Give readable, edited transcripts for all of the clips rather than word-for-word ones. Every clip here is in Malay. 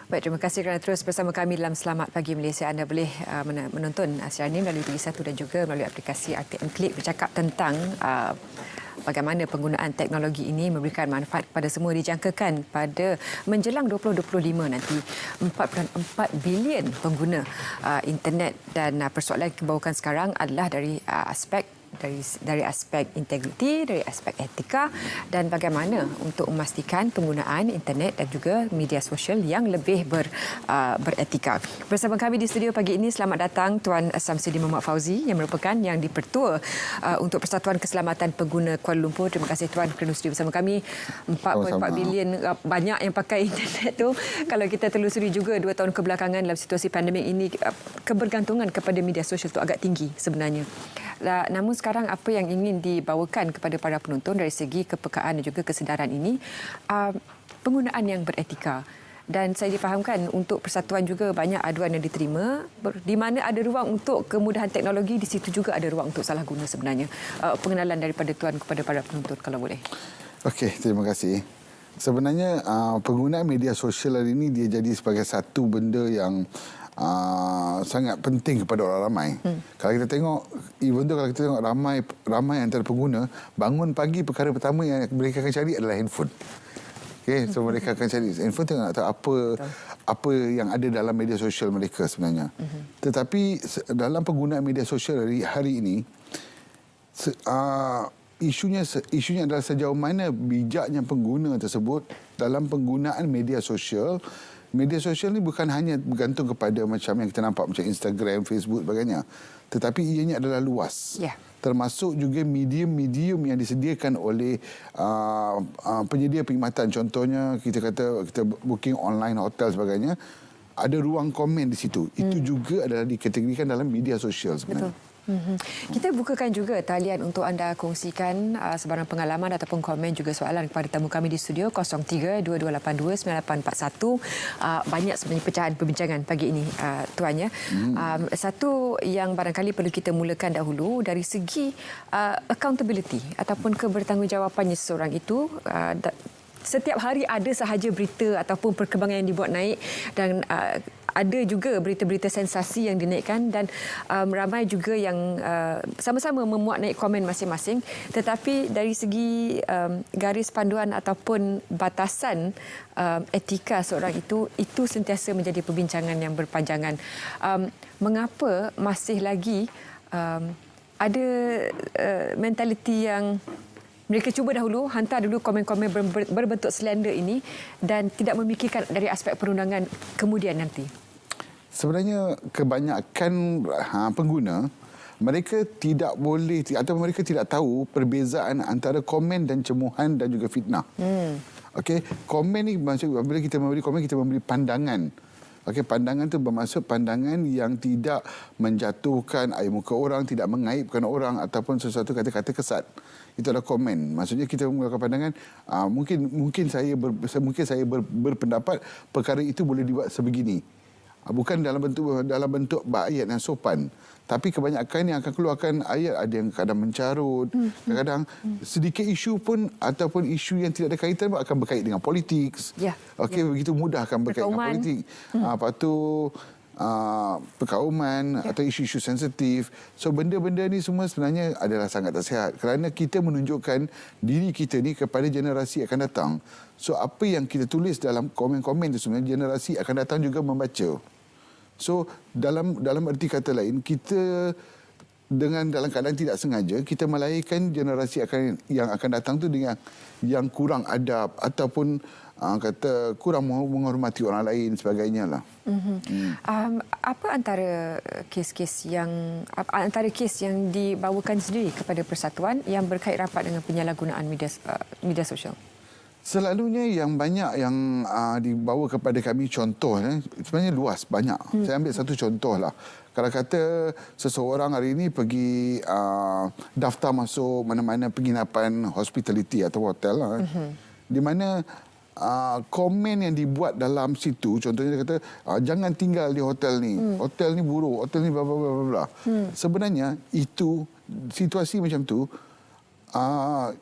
Baik, terima kasih kerana terus bersama kami dalam Selamat Pagi Malaysia. Anda boleh menonton siaran ini melalui TV1 dan juga melalui aplikasi RTM Klik, bercakap tentang bagaimana penggunaan teknologi ini memberikan manfaat kepada semua. Dijangkakan pada menjelang 2025 nanti 4.4 bilion pengguna internet, dan persoalan yang dibawakan sekarang adalah dari aspek integriti, dari aspek etika, dan bagaimana untuk memastikan penggunaan internet dan juga media sosial yang lebih beretika. Bersama kami di studio pagi ini, selamat datang Tuan Samsudin Mohamed Fauzi yang merupakan Yang di-Pertua untuk Persatuan Keselamatan Pengguna Kuala Lumpur. Terima kasih Tuan kerana sudi bersama kami. 4.4 bilion banyak yang pakai internet tu. Kalau kita telusuri juga 2 tahun kebelakangan dalam situasi pandemik ini, kebergantungan kepada media sosial itu agak tinggi sebenarnya. Namun sekarang apa yang ingin dibawakan kepada para penonton dari segi kepekaan dan juga kesedaran ini, penggunaan yang beretika. Dan saya difahamkan untuk persatuan juga banyak aduan yang diterima, di mana ada ruang untuk kemudahan teknologi, di situ juga ada ruang untuk salah guna sebenarnya. Pengenalan daripada Tuan kepada para penonton kalau boleh. Okey, terima kasih. Sebenarnya penggunaan media sosial hari ini dia jadi sebagai satu benda yang sangat penting kepada orang ramai. Kalau kita tengok, even tu kalau kita tengok ramai antara pengguna, bangun pagi perkara pertama yang mereka akan cari adalah handphone. Okay, so mereka akan cari handphone, tengok nak tahu apa yang ada dalam media sosial mereka sebenarnya. Tetapi dalam penggunaan media sosial hari ini, isunya adalah sejauh mana bijaknya pengguna tersebut dalam penggunaan media sosial. Media sosial ni bukan hanya bergantung kepada macam yang kita nampak macam Instagram, Facebook sebagainya, tetapi ianya adalah luas. Termasuk juga medium-medium yang disediakan oleh penyedia perkhidmatan. Contohnya kita booking online hotel sebagainya, ada ruang komen di situ. Itu juga adalah dikategorikan dalam media sosial sebenarnya. Betul. Kita bukakan juga talian untuk anda kongsikan sebarang pengalaman ataupun komen juga soalan kepada tamu kami di studio 03-2282-9841. Banyak sebenarnya pecahan perbincangan pagi ini, Tuan ya. Satu yang barangkali perlu kita mulakan dahulu dari segi accountability ataupun kebertanggungjawapannya seseorang itu. Setiap hari ada sahaja berita ataupun perkembangan yang dibuat naik, dan ada juga berita-berita sensasi yang dinaikkan, dan ramai juga yang sama-sama memuat naik komen masing-masing. Tetapi dari segi garis panduan ataupun batasan etika seorang itu sentiasa menjadi perbincangan yang berpanjangan. Mengapa masih lagi ada mentaliti yang mereka cuba dahulu, hantar dulu komen-komen berbentuk slender ini dan tidak memikirkan dari aspek perundangan kemudian nanti? Sebenarnya kebanyakan pengguna, mereka tidak boleh atau mereka tidak tahu perbezaan antara komen dan cemuhan dan juga fitnah. Okey, komen ni maksud bila kita memberi komen, kita memberi pandangan. Okey, pandangan itu bermaksud pandangan yang tidak menjatuhkan air muka orang, tidak mengaibkan orang ataupun sesuatu kata-kata kesat. Itu adalah komen. Maksudnya kita mengeluarkan pandangan, mungkin saya berpendapat perkara itu boleh dibuat sebegini. Bukan dalam bentuk ayat yang sopan. Tapi kebanyakan yang akan keluarkan ayat, ada yang kadang mencarut, kadang-kadang sedikit isu pun ataupun isu yang tidak ada kaitan pun akan berkait dengan politik. Okey, begitu mudah akan berkait dengan politik. Lepas tu perkauman atau isu-isu sensitif. So benda-benda ni semua sebenarnya adalah sangat tak sihat, kerana kita menunjukkan diri kita ni kepada generasi akan datang. So apa yang kita tulis dalam komen-komen itu sebenarnya generasi akan datang juga membaca. So dalam arti kata lain, kita dalam keadaan tidak sengaja kita melahirkan generasi yang akan datang tu dengan yang kurang adab ataupun kurang menghormati orang lain sebagainya lah. Apa antara kes yang dibawakan sendiri kepada persatuan yang berkait rapat dengan penyalahgunaan media sosial? Selalunya yang banyak yang dibawa kepada kami contoh, sebenarnya luas, banyak. Saya ambil satu contoh lah. Kalau kata seseorang hari ini pergi daftar masuk mana-mana penginapan hospitality atau hotel lah, di mana komen yang dibuat dalam situ, contohnya dia kata jangan tinggal di hotel ni, hotel ni buruk, hotel ni bla bla bla bla. Sebenarnya itu situasi macam tu,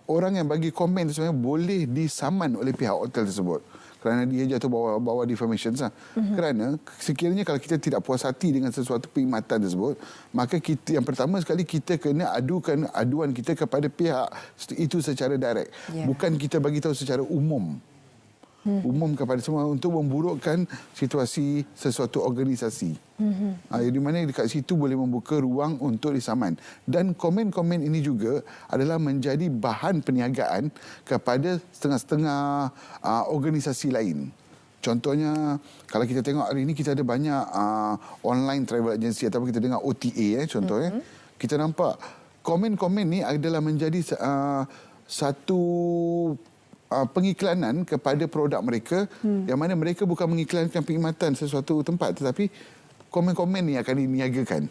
orang yang bagi komen sebenarnya boleh disaman oleh pihak hotel tersebut. kerana dia jatuh bawah defamation lah. Kerana sekiranya kalau kita tidak puas hati dengan sesuatu perkhidmatan tersebut, maka kita yang pertama sekali kita kena adukan aduan kita kepada pihak itu secara direct. Bukan kita bagi tahu secara umum. Umum kepada semua untuk memburukkan situasi sesuatu organisasi. Di mana dekat situ boleh membuka ruang untuk disaman. Dan komen-komen ini juga adalah menjadi bahan perniagaan kepada setengah-setengah organisasi lain. Contohnya, kalau kita tengok hari ini kita ada banyak online travel agency ataupun kita dengar OTA contohnya. Kita nampak komen-komen ni adalah menjadi satu pengiklanan kepada produk mereka yang mana mereka bukan mengiklankan perkhidmatan sesuatu tempat tetapi komen-komen ni akan diniagakan.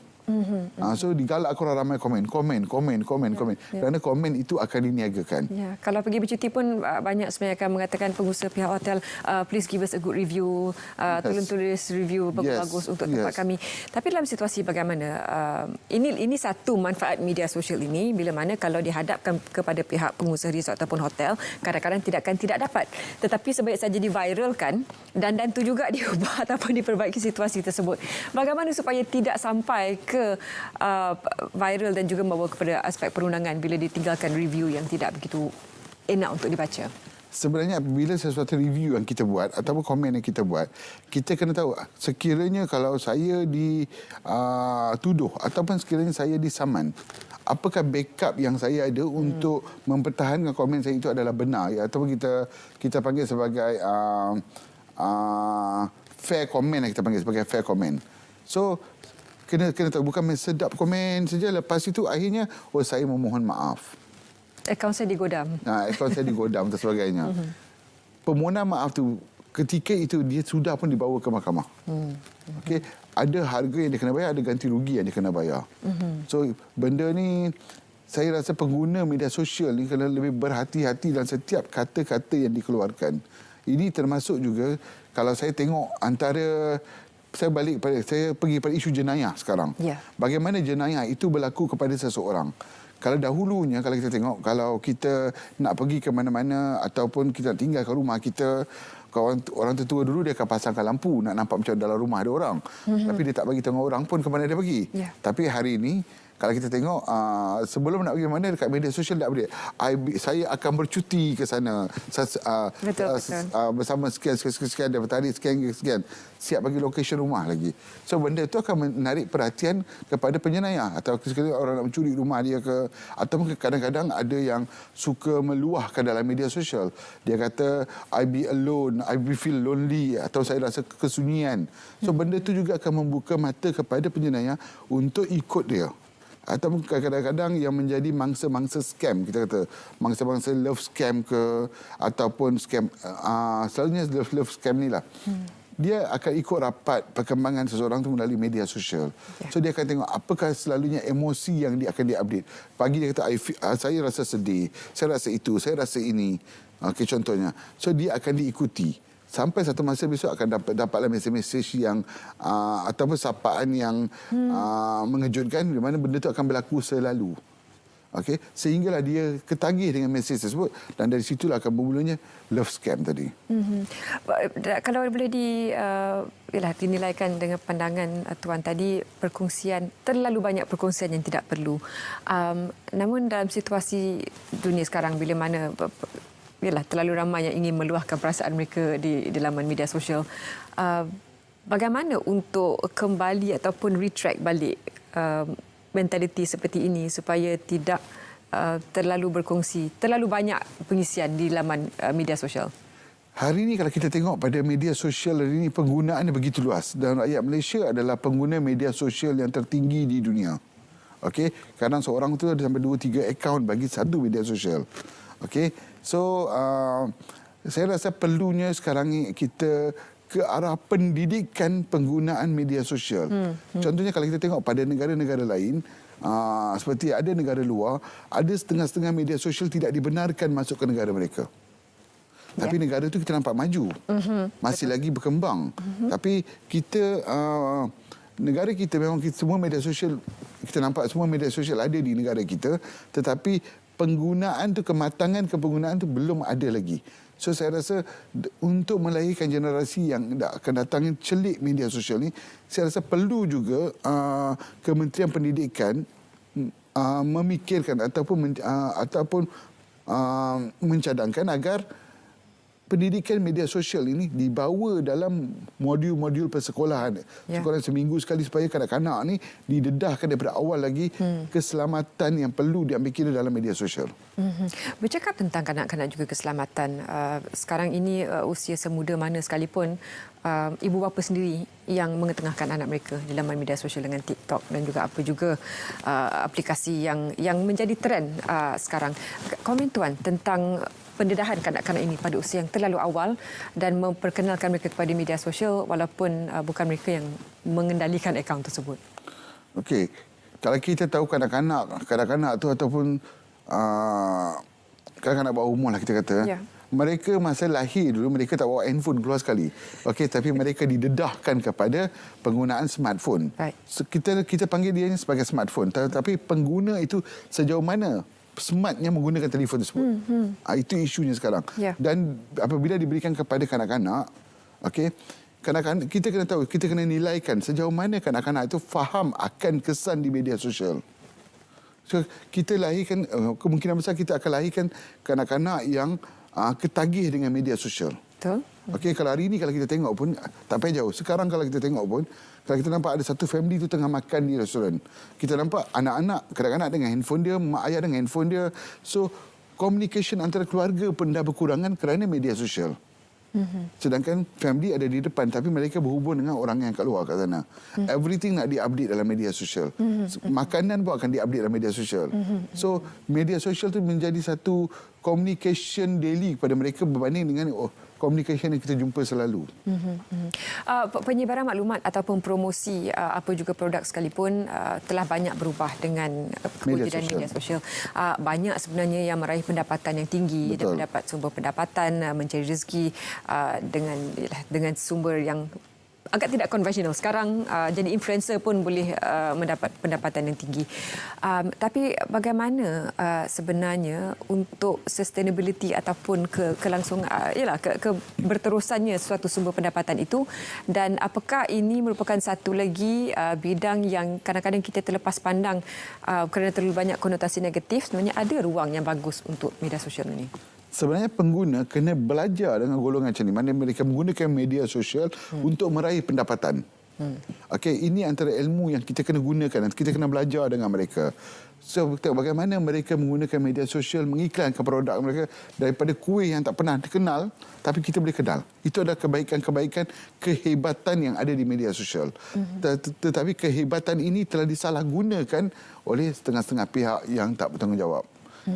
So digalak korang ramai komen. Kerana komen itu akan diniagakan. Ya, kalau pergi bercuti pun banyak sebenarnya akan mengatakan pengusaha pihak hotel, please give us a good review, tolong tulis review bagus-bagus untuk tempat kami. Tapi dalam situasi bagaimana, ini satu manfaat media sosial ini bila mana kalau dihadapkan kepada pihak pengusaha resort ataupun hotel, kadang-kadang tidak dapat. Tetapi sebaik saja diviralkan dan tu juga diubah ataupun diperbaiki situasi tersebut. Bagaimana supaya tidak sampai ke viral dan juga membawa kepada aspek perundangan bila ditinggalkan review yang tidak begitu enak untuk dibaca? Sebenarnya bila sesuatu review yang kita buat ataupun komen yang kita buat, kita kena tahu sekiranya kalau saya dituduh ataupun sekiranya saya disaman, apakah backup yang saya ada untuk mempertahankan komen saya itu adalah benar ataupun kita panggil sebagai fair comment, yang kita panggil sebagai fair comment. So kena tahu, bukan sedap komen saja lepas itu akhirnya saya memohon maaf. Akaun saya digodam. Akaun saya digodam dan sebagainya. Permohonan maaf tu ketika itu dia sudah pun dibawa ke mahkamah. Okey, ada harga yang dia kena bayar, ada ganti rugi yang dia kena bayar. So benda ni saya rasa pengguna media sosial ni kena lebih berhati-hati dalam setiap kata-kata yang dikeluarkan. Ini termasuk juga kalau saya tengok antara saya pergi pada isu jenayah sekarang. Bagaimana jenayah itu berlaku kepada seseorang. Kalau dahulunya, kalau kita tengok, kalau kita nak pergi ke mana-mana ataupun kita tinggal ke rumah kita, orang tertua dulu dia akan pasangkan lampu nak nampak macam dalam rumah ada orang. Tapi dia tak bagi tengok orang pun ke mana dia pergi. Tapi hari ini, kalau kita tengok sebelum nak pergi mana dekat media sosial tak update. Saya akan bercuti ke sana bersama sekian daripada hari sekian. Siap bagi lokasi rumah lagi. So benda itu akan menarik perhatian kepada penjenayah atau sekiranya orang nak mencuri rumah dia ke, ataupun kadang-kadang ada yang suka meluahkan dalam media sosial. Dia kata I be alone, I be feel lonely atau saya rasa kesunyian. So benda itu juga akan membuka mata kepada penjenayah untuk ikut dia. Ataupun kadang-kadang yang menjadi mangsa-mangsa scam, kita kata mangsa-mangsa love scam ke ataupun scam, selalunya love scam ni lah. Dia akan ikut rapat perkembangan seseorang tu melalui media sosial. So dia akan tengok apakah selalunya emosi yang dia akan update. Pagi dia kata saya rasa sedih, saya rasa itu, saya rasa ini. Okey, contohnya. So dia akan diikuti. Sampai satu masa besok akan dapatlah mesej-mesej yang ataupun sapaan yang mengejutkan di mana benda itu akan berlaku selalu. Okey, sehinggalah dia ketagih dengan mesej tersebut dan dari situlah akan bermulanya love scam tadi. Kalau boleh dinilaikan dengan pandangan Tuan tadi, perkongsian, terlalu banyak perkongsian yang tidak perlu. Namun dalam situasi dunia sekarang bila mana terlalu ramai yang ingin meluahkan perasaan mereka di laman media sosial, bagaimana untuk kembali ataupun retract balik mentaliti seperti ini supaya tidak terlalu berkongsi, terlalu banyak pengisian di laman media sosial? Hari ini kalau kita tengok pada media sosial hari ini penggunaannya begitu luas dan rakyat Malaysia adalah pengguna media sosial yang tertinggi di dunia. Okey, kadang seorang tu ada sampai 2-3 akaun bagi satu media sosial. Okey, so saya rasa perlunya sekarang ni kita ke arah pendidikan penggunaan media sosial. Contohnya kalau kita tengok pada negara-negara lain, seperti ada negara luar, ada setengah-setengah media sosial tidak dibenarkan masuk ke negara mereka. Tapi negara itu kita nampak maju. Masih lagi berkembang. Tapi kita, negara kita memang semua media sosial, kita nampak semua media sosial ada di negara kita, tetapi penggunaan tu, kematangan kepenggunaan tu belum ada lagi. So saya rasa untuk melahirkan generasi yang akan datang yang celik media sosial ni, saya rasa perlu juga Kementerian Pendidikan memikirkan ataupun mencadangkan agar pendidikan media sosial ini dibawa dalam modul-modul persekolahan. Sekolah seminggu sekali supaya kanak-kanak ni didedahkan daripada awal lagi keselamatan yang perlu diambil kira dalam media sosial. Bercakap tentang kanak-kanak juga keselamatan, sekarang ini usia semuda mana sekalipun, ibu bapa sendiri yang mengetengahkan anak mereka di laman media sosial dengan TikTok dan juga apa juga aplikasi yang menjadi trend sekarang. Komen Tuan tentang pendedahan kanak-kanak ini pada usia yang terlalu awal dan memperkenalkan mereka kepada media sosial walaupun bukan mereka yang mengendalikan akaun tersebut. Okey, kalau kita tahu kanak-kanak tu ataupun kanak-kanak bawah umur lah kita kata, mereka masa lahir dulu mereka tak bawa handphone keluar sekali. Okey, tapi mereka didedahkan kepada penggunaan smartphone. So, kita panggil dia sebagai smartphone, tapi pengguna itu sejauh mana smartnya menggunakan telefon tersebut. Itu isunya sekarang. Dan apabila diberikan kepada kanak-kanak, okey, kanak-kanak kita kena tahu, kita kena nilaikan sejauh mana kanak-kanak itu faham akan kesan di media sosial. So kita lahirkan, kemungkinan besar kita akan lahirkan kanak-kanak yang ketagih dengan media sosial. Betul. Okey, kalau hari ini kalau kita tengok pun tak payah jauh. Sekarang kalau kita tengok pun, kalau kita nampak ada satu family tu tengah makan di restoran, kita nampak anak-anak, kanak-kanak dengan handphone dia, mak ayah dengan handphone dia. So communication antara keluarga pun dah berkurangan kerana media sosial. Sedangkan family ada di depan tapi mereka berhubung dengan orang yang kat luar kat sana. Everything nak di-update dalam media sosial. Makanan pun akan di-update dalam media sosial. So media sosial tu menjadi satu communication daily kepada mereka berbanding dengan communication yang kita jumpa selalu. Penyebaran maklumat ataupun promosi apa juga produk sekalipun telah banyak berubah dengan kewujudan media sosial. Banyak sebenarnya yang meraih pendapatan yang tinggi dan mendapat sumber pendapatan, mencari rezeki dengan sumber yang agak tidak konvensional. Sekarang jadi influencer pun boleh mendapat pendapatan yang tinggi. Tapi bagaimana sebenarnya untuk sustainability ataupun kelangsungan, keberterusannya suatu sumber pendapatan itu, dan apakah ini merupakan satu lagi bidang yang kadang-kadang kita terlepas pandang kerana terlalu banyak konotasi negatif? Sebenarnya ada ruang yang bagus untuk media sosial ini. Sebenarnya pengguna kena belajar dengan golongan macam ni, mana mereka menggunakan media sosial untuk meraih pendapatan. Okey, ini antara ilmu yang kita kena gunakan dan kita kena belajar dengan mereka. So, bagaimana mereka menggunakan media sosial mengiklankan produk mereka daripada kuih yang tak pernah dikenal tapi kita boleh kenal. Itu adalah kebaikan-kebaikan, kehebatan yang ada di media sosial. Tetapi kehebatan ini telah disalahgunakan oleh setengah-setengah pihak yang tak bertanggungjawab.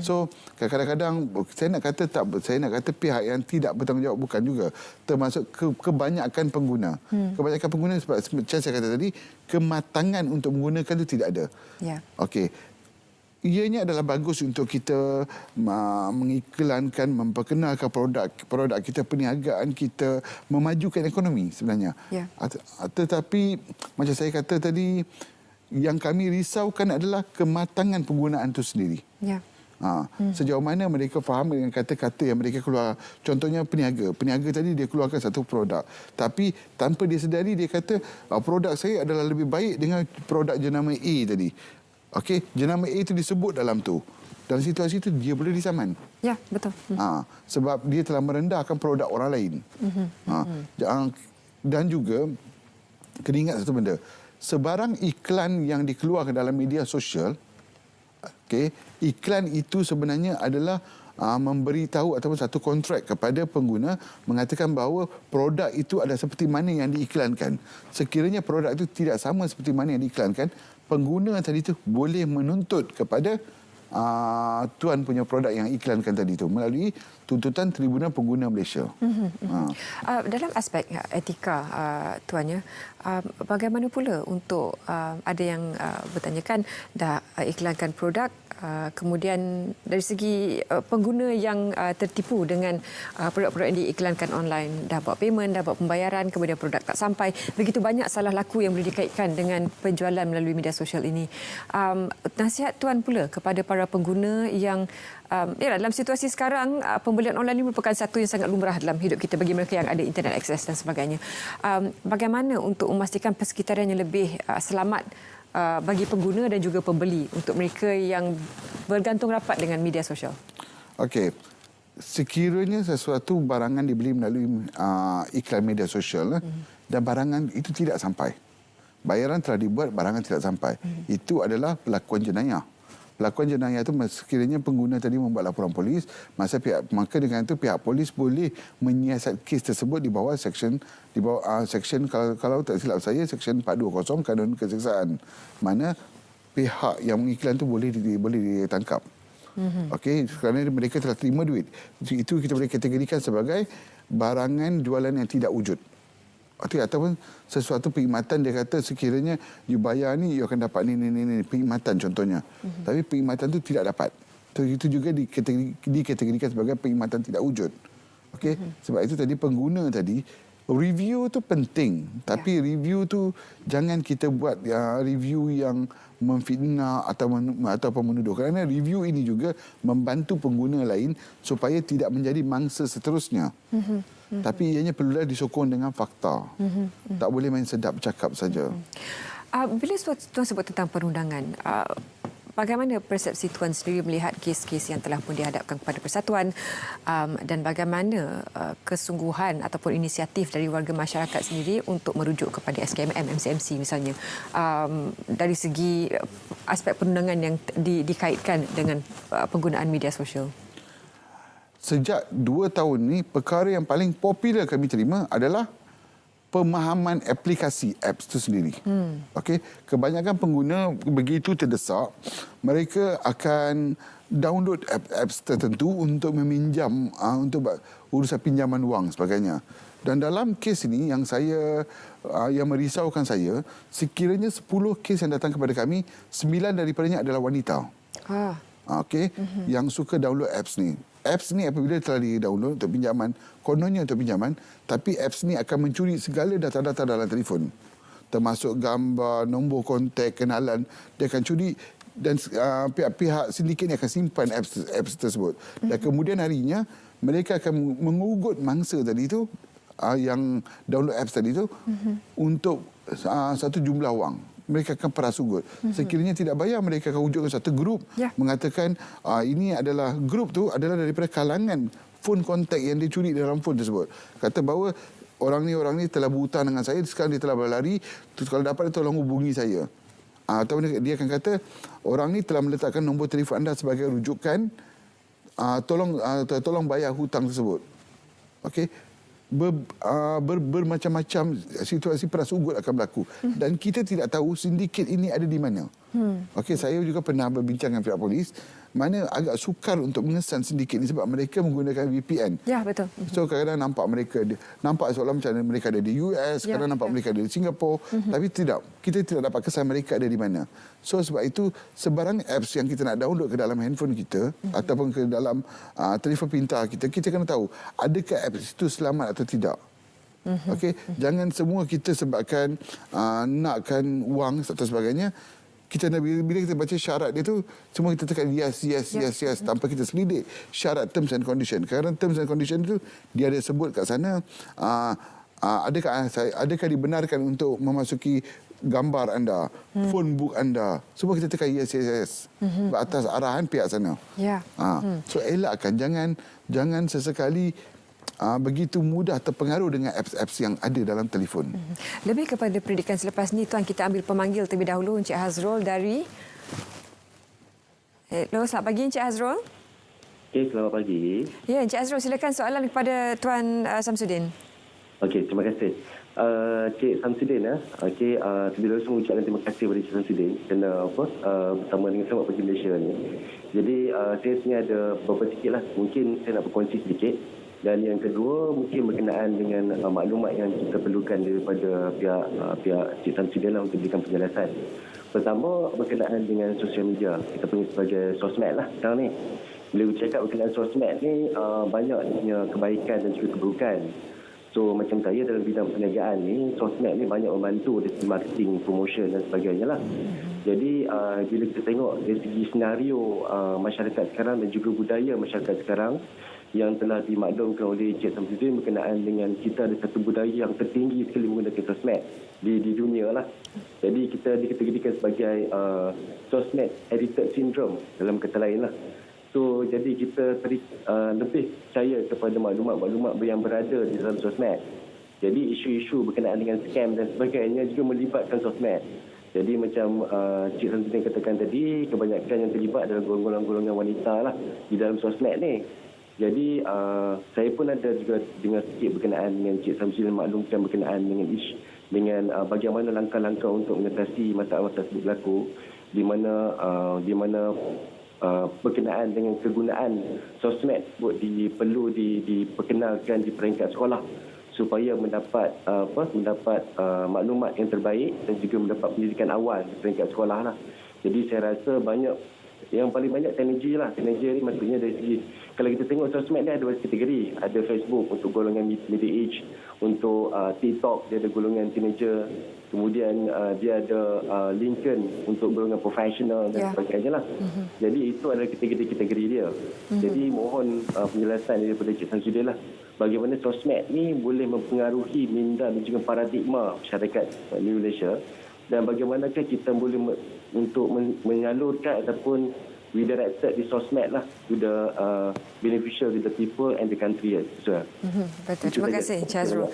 So kadang-kadang saya nak kata pihak yang tidak bertanggungjawab bukan juga, termasuk kebanyakan pengguna. Kebanyakan pengguna sebab macam saya kata tadi, kematangan untuk menggunakan itu tidak ada. Okey. Ianya adalah bagus untuk kita mengiklankan, memperkenalkan produk kita, perniagaan kita, memajukan ekonomi sebenarnya. Tetapi macam saya kata tadi, yang kami risaukan adalah kematangan penggunaan itu sendiri. Sejauh mana mereka faham dengan kata-kata yang mereka keluar. Contohnya peniaga. Peniaga tadi dia keluarkan satu produk. Tapi tanpa dia sedari dia kata produk saya adalah lebih baik dengan produk jenama A tadi. Okey, jenama A itu disebut dalam tu. Dalam situasi itu dia boleh disaman. Ya, betul. Sebab dia telah merendahkan produk orang lain. Dan juga kena ingat satu benda. Sebarang iklan yang dikeluarkan dalam media sosial, iklan itu sebenarnya adalah memberitahu ataupun satu kontrak kepada pengguna mengatakan bahawa produk itu adalah seperti mana yang diiklankan. Sekiranya produk itu tidak sama seperti mana yang diiklankan, pengguna tadi itu boleh menuntut kepada tuan punya produk yang iklankan tadi itu melalui tuntutan Tribunal Pengguna Malaysia. Dalam aspek etika, tuannya, bagaimana pula untuk ada yang bertanyakan dah iklankan produk Kemudian dari segi pengguna yang tertipu dengan produk-produk yang diiklankan online, dah buat payment, dah buat pembayaran, kemudian produk tak sampai. Begitu banyak salah laku yang boleh dikaitkan dengan penjualan melalui media sosial ini. Nasihat Tuan pula kepada para pengguna yang dalam situasi sekarang, pembelian online ini merupakan satu yang sangat lumrah dalam hidup kita bagi mereka yang ada internet access dan sebagainya. Bagaimana untuk memastikan persekitaran yang lebih selamat bagi pengguna dan juga pembeli untuk mereka yang bergantung rapat dengan media sosial? Okey. Sekiranya sesuatu barangan dibeli melalui iklan media sosial dan barangan itu tidak sampai. Bayaran telah dibuat, barangan tidak sampai. Itu adalah pelakuan jenayah. Pelakuan jenayah itu sekiranya pengguna tadi membuat laporan polis, maka dengan itu pihak polis boleh menyiasat kes tersebut di bawah seksyen kalau tak silap saya seksyen 420 Kanun Keseksaan, mana pihak yang mengiklan itu boleh ditangkap. Okey, kerana mereka telah terima duit. Itu kita boleh kategorikan sebagai barangan jualan yang tidak wujud. Ataupun sesuatu perkhidmatan dia kata sekiranya you bayar ni you akan dapat ni perkhidmatan contohnya. Tapi perkhidmatan tu tidak dapat. Itu juga dikategorikan sebagai perkhidmatan tidak wujud. Okey, sebab itu tadi pengguna tadi review tu penting, tapi review tu jangan kita buat review yang memfitnah ataupun menuduh, kerana review ini juga membantu pengguna lain supaya tidak menjadi mangsa seterusnya. Tapi ianya perlulah disokong dengan fakta. Tak boleh main sedap cakap saja. Bila Tuan sebut tentang perundangan, bagaimana persepsi Tuan sendiri melihat kes-kes yang telah pun dihadapkan kepada Persatuan, dan bagaimana kesungguhan ataupun inisiatif dari warga masyarakat sendiri untuk merujuk kepada SKMM, MCMC misalnya, dari segi aspek perundangan yang dikaitkan dengan penggunaan media sosial? Sejak 2 tahun ni, perkara yang paling popular kami terima adalah pemahaman aplikasi apps itu sendiri. Okey, kebanyakan pengguna begitu terdesak, mereka akan download apps tertentu untuk meminjam, untuk urusan pinjaman wang sebagainya. Dan dalam kes ini yang merisaukan saya, sekiranya 10 kes yang datang kepada kami, 9 daripadanya adalah wanita. Okey, yang suka download apps ni. Apps ni apabila telah di-download untuk pinjaman, kononnya untuk pinjaman, tapi apps ni akan mencuri segala data-data dalam telefon. Termasuk gambar, nombor kontak, kenalan. Dia akan curi dan pihak sindiket ni akan simpan apps tersebut. Dan kemudian harinya, mereka akan mengugut mangsa tadi tu, yang download apps tadi tu, untuk satu jumlah wang. Mereka akan peras ugut. Sekiranya tidak bayar, mereka akan wujudkan satu grup mengatakan ini adalah grup tu adalah daripada kalangan phone kontak yang dicuri dalam phone tersebut. Kata bahawa orang ni telah berhutang dengan saya, sekarang dia telah berlari, kalau dapat dia tolong hubungi saya. Atau dia akan kata orang ni telah meletakkan nombor telefon anda sebagai rujukan, tolong bayar hutang tersebut. Okey. Bermacam-macam situasi peras ugut akan berlaku. Dan kita tidak tahu sindiket ini ada di mana. Okey, saya juga pernah berbincang dengan pihak polis, mana agak sukar untuk mengesan sindiket ini sebab mereka menggunakan VPN. Ya, betul. So kadang-kadang nampak seolah macam mereka ada di US, kadang nampak mereka ada di Singapura, tapi kita tidak dapat kesan mereka ada di mana. So sebab itu sebarang apps yang kita nak download ke dalam handphone kita ataupun ke dalam telefon pintar kita kena tahu adakah apps itu selamat atau tidak. Okey, jangan semua kita sebabkan nakkan wang atau sebagainya. Bila kita baca syarat dia tu, semua kita tekan yes tanpa kita selidik syarat terms and condition. Kerana terms and condition itu dia ada sebut kat sana, adakah dibenarkan untuk memasuki gambar anda, phone book anda. Semua kita tekan yes. Atas arahan pihak sana. So elakkan, jangan sesekali begitu mudah terpengaruh dengan apps-apps yang ada dalam telefon. Lebih kepada pendidikan selepas ni, Tuan, kita ambil pemanggil terlebih dahulu, Encik Hazrul dari... Hello, selamat pagi Encik Hazrul. Okey, selamat pagi. Ya, Encik Hazrul, silakan soalan kepada Tuan Samsudin. Okey, terima kasih. Cik Samsudin, okey, terlebih dahulu saya mengucapkan terima kasih kepada Cik Samsudin kerana bersama dengan Selamat Pagi Malaysia ni. Jadi, saya sebenarnya ada beberapa sikit lah. Mungkin saya nak berkongsi sedikit. Dan yang kedua mungkin berkenaan dengan maklumat yang kita perlukan daripada pihak Cik Samsudin lah untuk berikan penjelasan. Pertama berkenaan dengan sosial media. Kita panggil sebagai sosmed lah sekarang ni. Bila bercakap berkenaan sosmed ni banyak kebaikan dan juga keburukan. So macam saya dalam bidang perniagaan ni, sosmed ni banyak membantu dari marketing, promotion dan sebagainya lah. Jadi bila kita tengok dari segi senario masyarakat sekarang dan juga budaya masyarakat sekarang yang telah dimaklumkan oleh Cik Samsudin berkenaan dengan kita ada satu budaya yang tertinggi sekali menggunakan sosmed di dunia lah. Jadi kita dikategorikan sebagai sosmed edited syndrome dalam kata lain lah. So jadi kita lebih percaya kepada maklumat-maklumat yang berada di dalam sosmed. Jadi isu-isu berkenaan dengan scam dan sebagainya juga melibatkan sosmed. Jadi macam Cik Samsudin katakan tadi, kebanyakan yang terlibat adalah golongan-golongan wanita lah di dalam sosmed ni. Jadi saya pun ada juga dengar sikit berkenaan dengan Cik Samsudin maklumkan berkenaan dengan bagaimana langkah-langkah untuk mengatasi masalah-masalah tersebut berlaku, di mana berkenaan dengan kegunaan sosmed perlu diperkenalkan di peringkat sekolah supaya mendapat maklumat yang terbaik dan juga mendapat pendidikan awal di peringkat sekolah lah. Jadi saya rasa yang paling banyak teenager lah. Teenager ni maksudnya dari segi, kalau kita tengok sosmed dia ada dua kategori. Ada Facebook untuk golongan middle age, untuk TikTok dia ada golongan teenager, kemudian dia ada LinkedIn untuk golongan profesional dan sebagainya lah. Jadi itu adalah kategori-kategori dia. Jadi mohon penjelasan daripada Cik Samsudin lah. Bagaimana sosmed ni boleh mempengaruhi minda dan juga paradigma masyarakat di Malaysia, dan bagaimanakah kita boleh untuk menyalurkan ataupun redirected di sosmed lah to the beneficial to the people and the country as well. Betul. Terima kasih Encik Hazrul.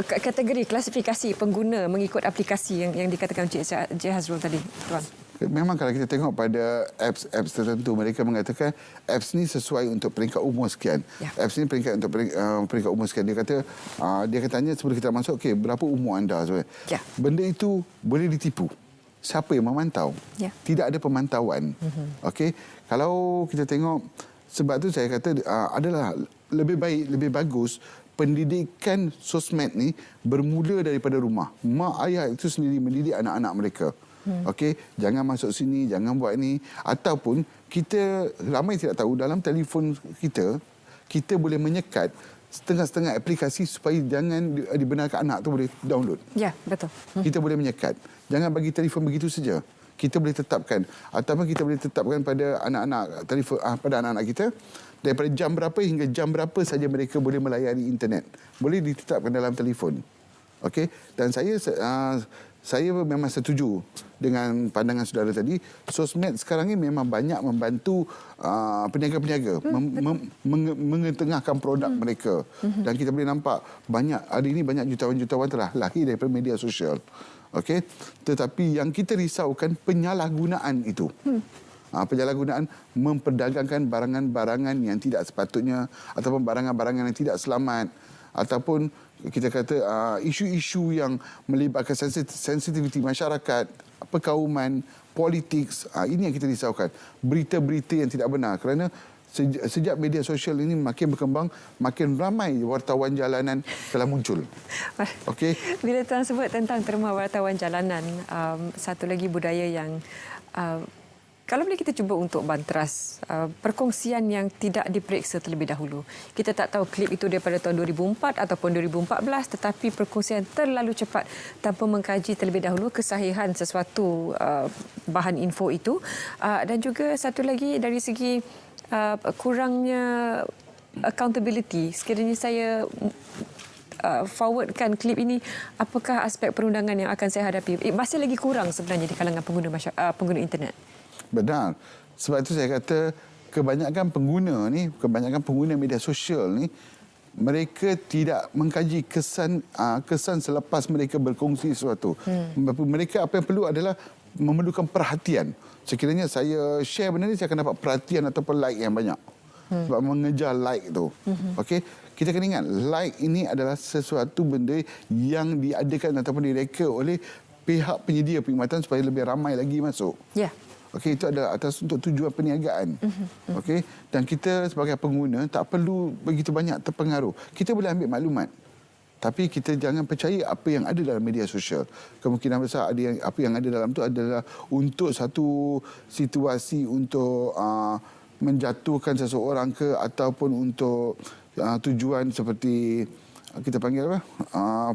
Kategori klasifikasi pengguna mengikut aplikasi yang dikatakan Encik Hazrul tadi, Tuan. Memang kalau kita tengok pada apps tertentu, mereka mengatakan apps ni sesuai untuk peringkat umur sekian. Apps ni peringkat untuk peringkat umur sekian. Dia katanya sebelum kita masuk, okey, berapa umur anda sebenarnya? Benda itu boleh ditipu. Siapa yang memantau? Tidak ada pemantauan. Okey, kalau kita tengok, sebab tu saya kata adalah lebih baik, lebih bagus pendidikan sosmed ni bermula daripada rumah. Mak ayah itu sendiri mendidik anak-anak mereka. Okey, jangan masuk sini, jangan buat ni. Ataupun kita ramai tidak tahu, dalam telefon kita boleh menyekat setengah-setengah aplikasi supaya jangan dibenarkan anak tu boleh download. Ya, betul. Kita boleh menyekat. Jangan bagi telefon begitu saja. Kita boleh tetapkan, ataupun kita boleh tetapkan pada anak-anak telefon, pada anak-anak kita daripada jam berapa hingga jam berapa saja mereka boleh melayari internet. Boleh ditetapkan dalam telefon. Okey, dan saya memang setuju dengan pandangan saudara tadi. Sosmed sekarang ini memang banyak membantu peniaga-peniaga mengetengahkan produk mereka. Dan kita boleh nampak hari ini banyak jutawan-jutawan telah lahir daripada media sosial. Okey, tetapi yang kita risaukan penyalahgunaan itu. Penyalahgunaan memperdagangkan barangan-barangan yang tidak sepatutnya, ataupun barangan-barangan yang tidak selamat, ataupun kita kata isu-isu yang melibatkan sensitiviti masyarakat, perkauman, politik. Ini yang kita risaukan. Berita-berita yang tidak benar. Kerana sejak media sosial ini makin berkembang, makin ramai wartawan jalanan telah muncul. Okey. Bila Tuan sebut tentang terma wartawan jalanan, satu lagi budaya yang kalau boleh kita cuba untuk banteras perkongsian yang tidak diperiksa terlebih dahulu. Kita tak tahu klip itu daripada tahun 2004 ataupun 2014, tetapi perkongsian terlalu cepat tanpa mengkaji terlebih dahulu kesahihan sesuatu bahan info itu. Dan juga satu lagi dari segi kurangnya accountability. Sekiranya saya forwardkan klip ini, apakah aspek perundangan yang akan saya hadapi? Masih lagi kurang sebenarnya di kalangan pengguna internet. Benar. Sebab itu saya kata kebanyakan pengguna media sosial ni, mereka tidak mengkaji kesan selepas mereka berkongsi sesuatu. Mereka apa yang perlu adalah memerlukan perhatian. Sekiranya saya share benda ni, saya akan dapat perhatian ataupun like yang banyak. Sebab mengejar like tu. Okey, kita kena ingat, like ini adalah sesuatu benda yang diadakan ataupun direka oleh pihak penyedia perkhidmatan supaya lebih ramai lagi masuk. Ya. Okey, itu adalah atas untuk tujuan perniagaan. Okey, dan kita sebagai pengguna tak perlu begitu banyak terpengaruh. Kita boleh ambil maklumat. Tapi kita jangan percaya apa yang ada dalam media sosial. Kemungkinan besar apa yang ada dalam itu adalah untuk satu situasi untuk menjatuhkan seseorang ke ataupun untuk tujuan seperti kita panggil apa?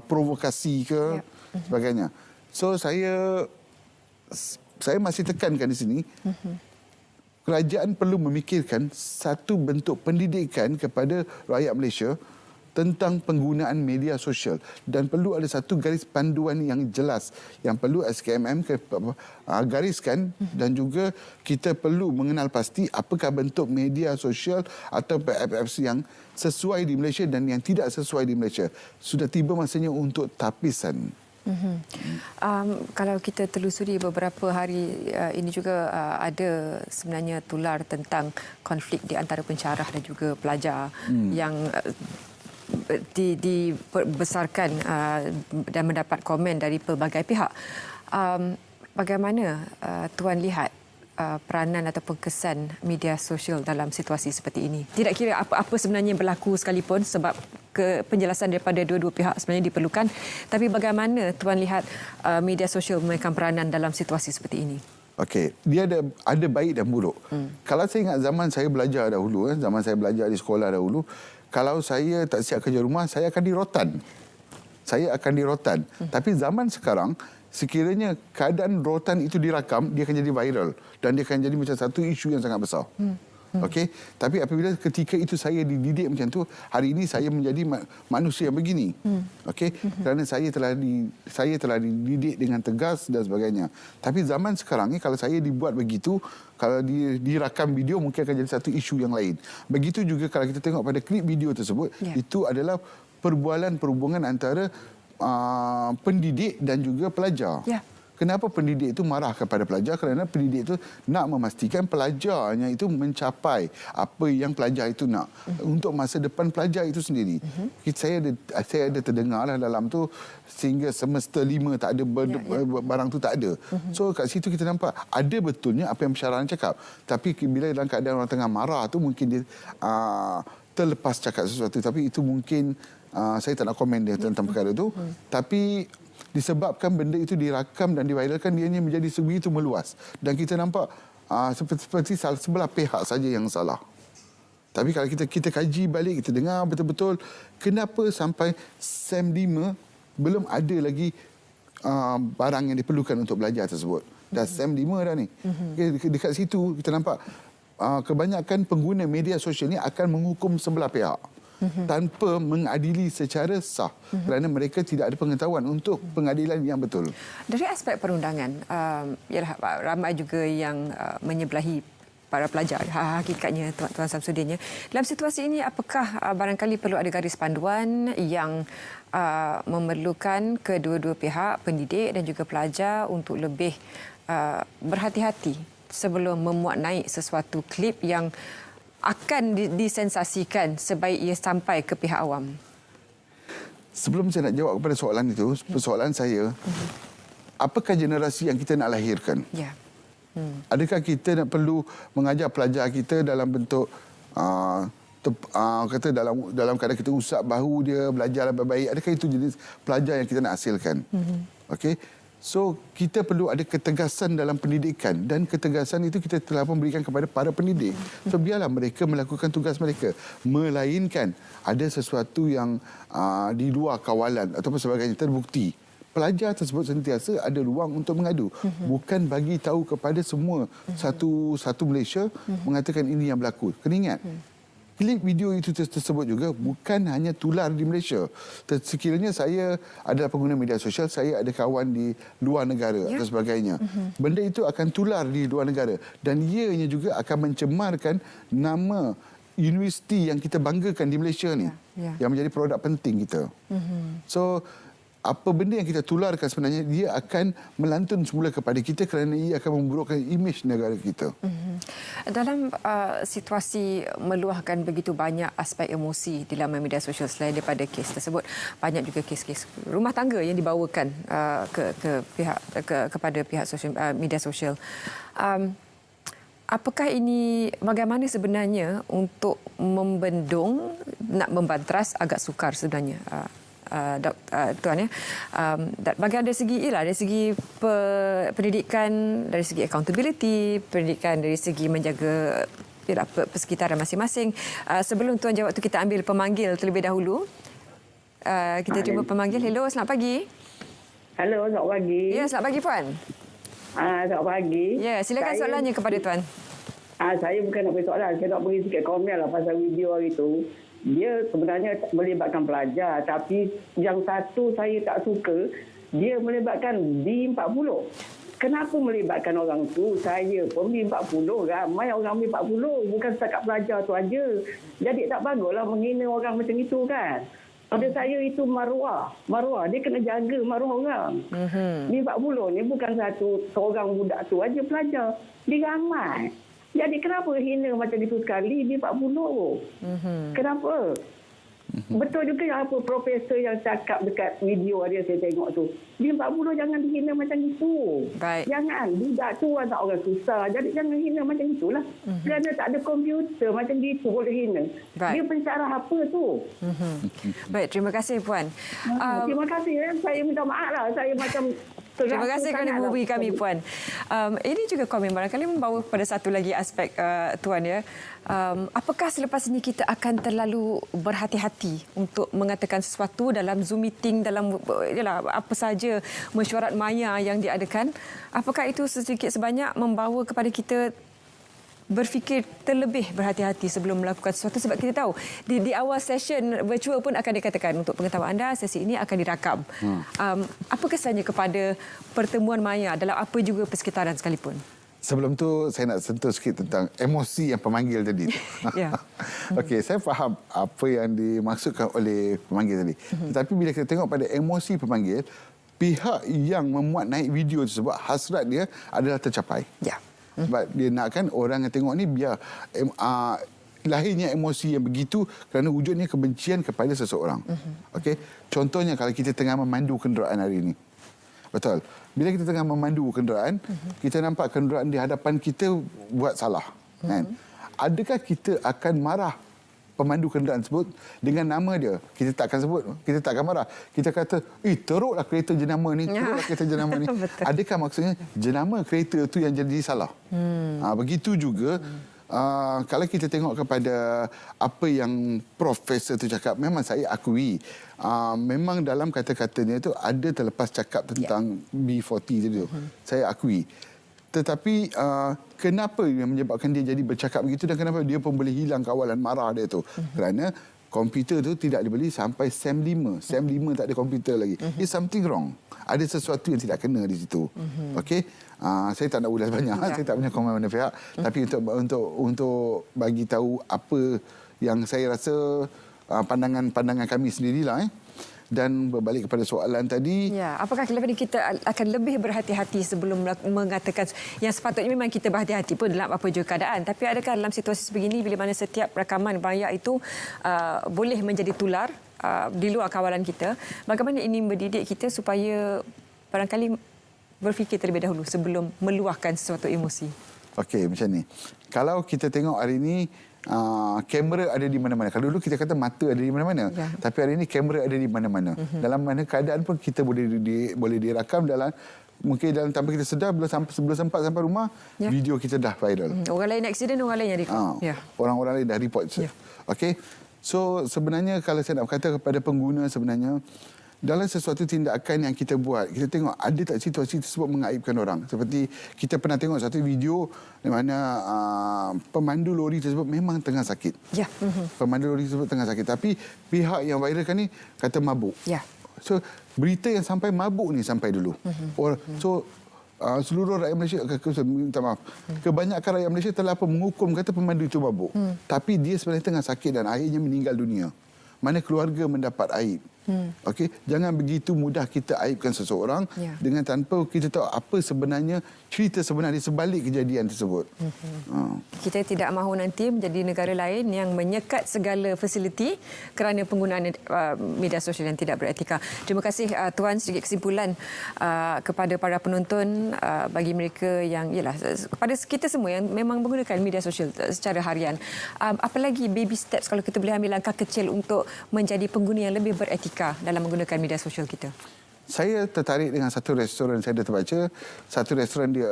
Provokasi ke sebagainya. So saya masih tekankan di sini. Kerajaan perlu memikirkan satu bentuk pendidikan kepada rakyat Malaysia tentang penggunaan media sosial dan perlu ada satu garis panduan yang jelas yang perlu SKMM gariskan dan juga kita perlu mengenal pasti apakah bentuk media sosial atau apps yang sesuai di Malaysia dan yang tidak sesuai di Malaysia. Sudah tiba masanya untuk tapisan. Kalau kita telusuri beberapa hari ini juga ada sebenarnya tular tentang konflik di antara pencarah dan juga pelajar yang dibesarkan dan mendapat komen dari pelbagai pihak. Bagaimana Tuan lihat peranan ataupun kesan media sosial dalam situasi seperti ini? Tidak kira apa sebenarnya yang berlaku sekalipun sebab penjelasan daripada dua-dua pihak sebenarnya diperlukan. Tapi bagaimana Tuan lihat media sosial memainkan peranan dalam situasi seperti ini? Okey, dia ada baik dan buruk. Kalau saya ingat zaman saya belajar dahulu, zaman saya belajar di sekolah dahulu, kalau saya tak siap kerja rumah, saya akan dirotan. Tapi zaman sekarang, sekiranya keadaan rotan itu dirakam, dia akan jadi viral. Dan dia akan jadi macam satu isu yang sangat besar. Okey, tapi apabila ketika itu saya dididik macam tu, hari ini saya menjadi manusia yang begini. Okey, kerana saya telah dididik dengan tegas dan sebagainya. Tapi zaman sekarang ni kalau saya dibuat begitu, kalau dirakam video mungkin akan jadi satu isu yang lain. Begitu juga kalau kita tengok pada klip video tersebut, itu adalah perhubungan antara pendidik dan juga pelajar. Kenapa pendidik itu marah kepada pelajar? Kerana pendidik itu nak memastikan pelajarnya itu mencapai apa yang pelajar itu nak untuk masa depan pelajar itu sendiri. Saya ada terdengar lah dalam tu sehingga semester 5 tak ada barang tu tak ada. So kat situ kita nampak ada betulnya apa yang pensyarah cakap. Tapi bila dalam keadaan orang tengah marah tu mungkin dia terlepas cakap sesuatu. Tapi itu mungkin saya tak nak komen dia tentang perkara itu. Tapi disebabkan benda itu dirakam dan diviralkan, dianya menjadi sebegitu meluas. Dan kita nampak seperti sebelah pihak saja yang salah. Tapi kalau kita kaji balik, kita dengar betul-betul kenapa sampai SEM 5 belum ada lagi barang yang diperlukan untuk belajar tersebut. Dah SEM 5 dah ni. Dekat situ kita nampak kebanyakan pengguna media sosial ni akan menghukum sebelah pihak. Tanpa mengadili secara sah kerana mereka tidak ada pengetahuan untuk pengadilan yang betul. Dari aspek perundangan, ialah ramai juga yang menyebelahi para pelajar. Hakikatnya Tuan Samsudin, dalam situasi ini apakah barangkali perlu ada garis panduan yang memerlukan kedua-dua pihak, pendidik dan juga pelajar untuk lebih berhati-hati sebelum memuat naik sesuatu klip yang akan disensasikan sebaik ia sampai ke pihak awam? Sebelum saya nak jawab kepada soalan itu, persoalan saya, apakah generasi yang kita nak lahirkan? Adakah kita nak perlu mengajar pelajar kita dalam bentuk kata dalam keadaan kita usap bahu dia, belajar lebih baik? Adakah itu jenis pelajar yang kita nak hasilkan? Okey. So, kita perlu ada ketegasan dalam pendidikan dan ketegasan itu kita telah memberikan kepada para pendidik. So, biarlah mereka melakukan tugas mereka. Melainkan ada sesuatu yang di luar kawalan atau sebagainya terbukti. Pelajar tersebut sentiasa ada ruang untuk mengadu. Bukan bagi tahu kepada semua satu Malaysia mengatakan ini yang berlaku. Kena ingat. Klip video itu tersebut juga bukan hanya tular di Malaysia. Sekiranya saya adalah pengguna media sosial, saya ada kawan di luar negara dan sebagainya. Benda itu akan tular di luar negara. Dan ianya juga akan mencemarkan nama universiti yang kita banggakan di Malaysia ni. Yang menjadi produk penting kita. So, apa benda yang kita tularkan sebenarnya, dia akan melantun semula kepada kita kerana ia akan memburukkan imej negara kita. Dalam situasi meluahkan begitu banyak aspek emosi di laman media sosial selain daripada kes tersebut, banyak juga kes-kes rumah tangga yang dibawakan kepada pihak sosial, media sosial. apakah ini bagaimana sebenarnya untuk membendung, nak membantras agak sukar sebenarnya, Tuan ya. Bagi dari segi dari segi pendidikan, dari segi accountability, pendidikan dari segi menjaga persekitaran masing-masing. Sebelum Tuan jawab tu, kita ambil pemanggil terlebih dahulu. Kita terima pemanggil. Hello, selamat pagi. Halo, selamat pagi. Ya, selamat pagi Puan. Selamat pagi. Ya, silakan soalannya kepada Tuan. Saya bukan nak beri soalan. Saya nak beri sikit komen lah pasal video hari tu. Dia sebenarnya melibatkan pelajar. Tapi yang satu saya tak suka, dia melibatkan B40. Kenapa melibatkan orang tu? Saya pun B40. Ramai orang B40. Bukan setakat pelajar tu aja. Jadi tak baguslah menghina orang macam itu kan. Pada saya itu maruah. Maruah. Dia kena jaga maruah orang. B40 ni bukan seorang budak tu aja pelajar. Dia ramai. Jadi kenapa hina macam itu sekali B40? Kenapa? Betul juga apa profesor yang cakap dekat video dia saya tengok tu. B40 jangan dihina macam itu. Baik. Jangan. Budak tu anak orang susah. Jadi jangan hina macam itulah. Kerana tak ada komputer macam itu boleh hina. Baik. Dia pencara apa tu? Baik, terima kasih Puan. Terima kasih. Saya minta maaf lah. Saya macam... Terima kasih kerana menghubungi kami Puan. Ini juga komen barangkali membawa kepada satu lagi aspek Tuan ya. Apakah selepas ini kita akan terlalu berhati-hati untuk mengatakan sesuatu dalam Zoom meeting, dalam apa saja mesyuarat maya yang diadakan? Apakah itu sedikit sebanyak membawa kepada kita berfikir terlebih berhati-hati sebelum melakukan sesuatu, sebab kita tahu di awal session virtual pun akan dikatakan untuk pengetahuan anda sesi ini akan dirakam. Apa kesannya kepada pertemuan maya dalam apa juga persekitaran sekalipun? Sebelum tu saya nak sentuh sikit tentang emosi yang pemanggil tadi. Ya. Okey, saya faham apa yang dimaksudkan oleh pemanggil tadi. Tetapi bila kita tengok pada emosi pemanggil, pihak yang memuat naik video tersebut hasrat dia adalah tercapai. Ya. Sebab dia nakkan orang yang tengok ni biar lahirnya emosi yang begitu kerana wujudnya kebencian kepada seseorang. Okey, contohnya kalau kita tengah memandu kenderaan hari ini. Betul. Bila kita tengah memandu kenderaan, kita nampak kenderaan di hadapan kita buat salah. Kan? Adakah kita akan marah pemandu kenderaan tersebut dengan nama dia? Kita tak akan sebut, kita tak akan marah. Kita kata, teruklah kereta jenama ni, teruklah kereta jenama ni. Adakah maksudnya jenama kereta tu yang jadi salah? Begitu juga kalau kita tengok kepada apa yang profesor tu cakap, memang saya akui memang dalam kata-katanya itu ada terlepas cakap tentang B40 tadi tu. Saya akui. Tetapi kenapa yang menyebabkan dia jadi bercakap begitu dan kenapa dia pun boleh hilang kawalan marah dia tu? Kerana komputer tu tidak dibeli sampai SEM 5. SEM 5 tak ada komputer lagi. It's something wrong. Ada sesuatu yang tidak kena di situ. Okey. Saya tak nak ulas banyak. Saya tak punya komen mana pihak. Tapi untuk bagi tahu apa yang saya rasa pandangan kami sendirilah. Dan berbalik kepada soalan tadi. Ya, apakah kita akan lebih berhati-hati sebelum mengatakan yang sepatutnya memang kita berhati-hati pun dalam apa juga keadaan. Tapi adakah dalam situasi sebegini bila mana setiap rakaman maya itu boleh menjadi tular di luar kawalan kita, bagaimana ini mendidik kita supaya barangkali berfikir terlebih dahulu sebelum meluahkan sesuatu emosi? Okey, macam ni. Kalau kita tengok hari ini, kamera ada di mana-mana. Kalau dulu kita kata mata ada di mana-mana, tapi hari ini kamera ada di mana-mana. Dalam mana keadaan pun kita boleh dirakam dalam mungkin dalam tanpa kita sedar belum sempat sampai rumah, video kita dah viral. Orang lain accident, orang lain yang report. Orang-orang lain dah report. Okey. So sebenarnya kalau saya nak berkata kepada pengguna, sebenarnya dalam sesuatu tindakan yang kita buat, kita tengok ada tak situasi tersebut mengaibkan orang. Seperti kita pernah tengok satu video di mana pemandu lori tersebut memang tengah sakit. Ya. Pemandu lori tersebut tengah sakit. Tapi pihak yang viralkan ni kata mabuk. Ya. So berita yang sampai mabuk ni sampai dulu. Seluruh rakyat Malaysia, minta maaf, kebanyakan rakyat Malaysia telah menghukum kata pemandu itu mabuk. Tapi dia sebenarnya tengah sakit dan akhirnya meninggal dunia. Mana keluarga mendapat aib. Okey, jangan begitu mudah kita aibkan seseorang dengan tanpa kita tahu apa sebenarnya cerita sebenar di sebalik kejadian tersebut. Kita tidak mahu nanti menjadi negara lain yang menyekat segala fasiliti kerana penggunaan media sosial yang tidak beretika. Terima kasih Tuan, sedikit kesimpulan kepada para penonton, bagi mereka yang kepada kita semua yang memang menggunakan media sosial secara harian. Apalagi baby steps kalau kita boleh ambil langkah kecil untuk menjadi pengguna yang lebih beretika dalam menggunakan media sosial kita. Saya tertarik dengan satu restoran, saya dah terbaca, satu restoran di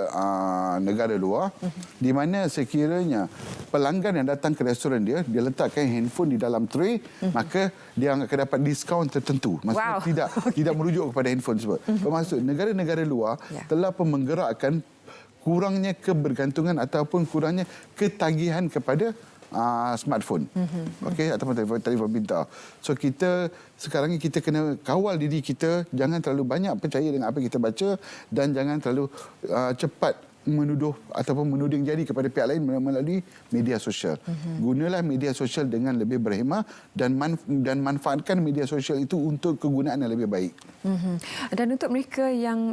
negara luar, di mana sekiranya pelanggan yang datang ke restoran dia letakkan handphone di dalam tray, maka dia akan dapat diskaun tertentu. Maksudnya tidak merujuk kepada handphone tersebut. Bermaksud negara-negara luar telah pun menggerakkan kurangnya kebergantungan ataupun kurangnya ketagihan kepada smartphone, okey, ataupun telefon pintar. So kita sekarang ni kita kena kawal diri kita, jangan terlalu banyak percaya dengan apa kita baca dan jangan terlalu cepat menuduh ataupun menuding jari kepada pihak lain melalui media sosial. Gunalah media sosial dengan lebih berhemah dan manfaatkan media sosial itu untuk kegunaan yang lebih baik. Dan untuk mereka yang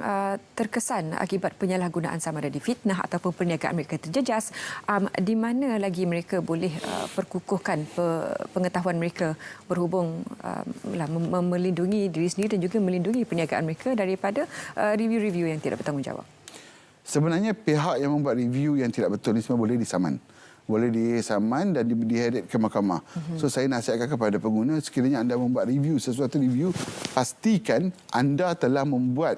terkesan akibat penyalahgunaan sama ada di fitnah ataupun perniagaan mereka terjejas, di mana lagi mereka boleh perkukuhkan pengetahuan mereka berhubung melindungi diri sendiri dan juga melindungi perniagaan mereka daripada review-review yang tidak bertanggungjawab? Sebenarnya pihak yang membuat review yang tidak betul ini semua boleh disaman. Boleh disaman dan diheret ke mahkamah. So saya nasihatkan kepada pengguna, sekiranya anda membuat review, sesuatu review, pastikan anda telah membuat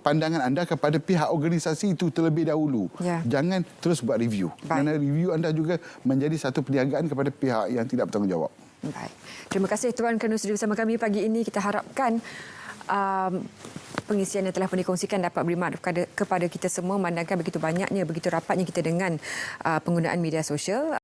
pandangan anda kepada pihak organisasi itu terlebih dahulu. Jangan terus buat review. Kerana review anda juga menjadi satu perniagaan kepada pihak yang tidak bertanggungjawab. Baik. Terima kasih Tuan kerana sudi bersama kami pagi ini. Kita harapkan pengisian yang telah pun dikongsikan dapat beri manfaat kepada kita semua, memandangkan begitu banyaknya, begitu rapatnya kita dengan penggunaan media sosial.